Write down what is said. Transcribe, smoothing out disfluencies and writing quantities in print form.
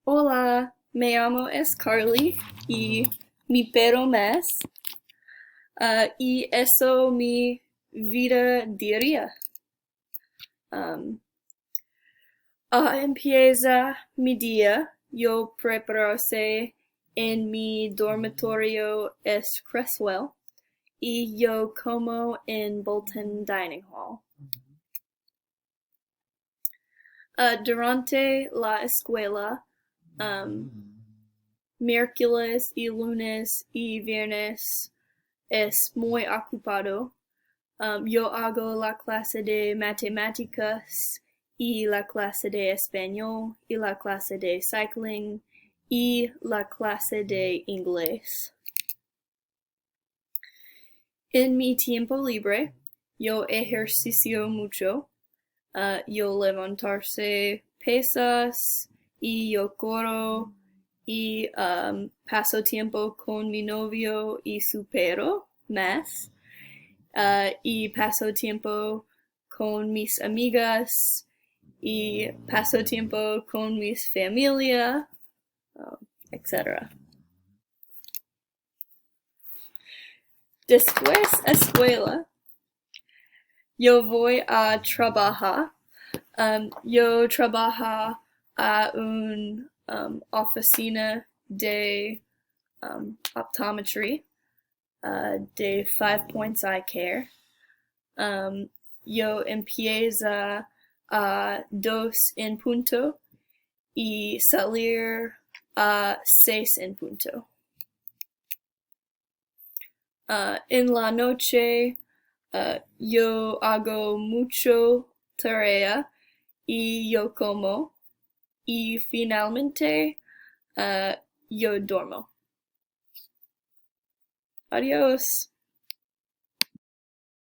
Hola, me llamo Carly y mi perro Mes, y eso mi vida diaria. Um, Empieza mi día, yo prepararse en mi dormitorio es Creswell y yo como en Bolton Dining Hall. Durante la escuela, um, miércoles y lunes y viernes es muy ocupado. Yo hago la clase de matemáticas y la clase de español y la clase de cycling y la clase de inglés. En mi tiempo libre, yo ejercicio mucho. Yo levantarse pesas y yo corro y paso tiempo con mi novio y su perro, Math. Y paso tiempo con mis amigas y paso tiempo con mis familia, etc. Después escuela, yo voy a trabajar. Yo trabajo a una oficina de optometry de Five Points Eye Care. Yo empiezo a 2 en punto y salir a 6 en punto. En la noche yo hago mucho tarea y yo como y finalmente yo duermo. Adiós.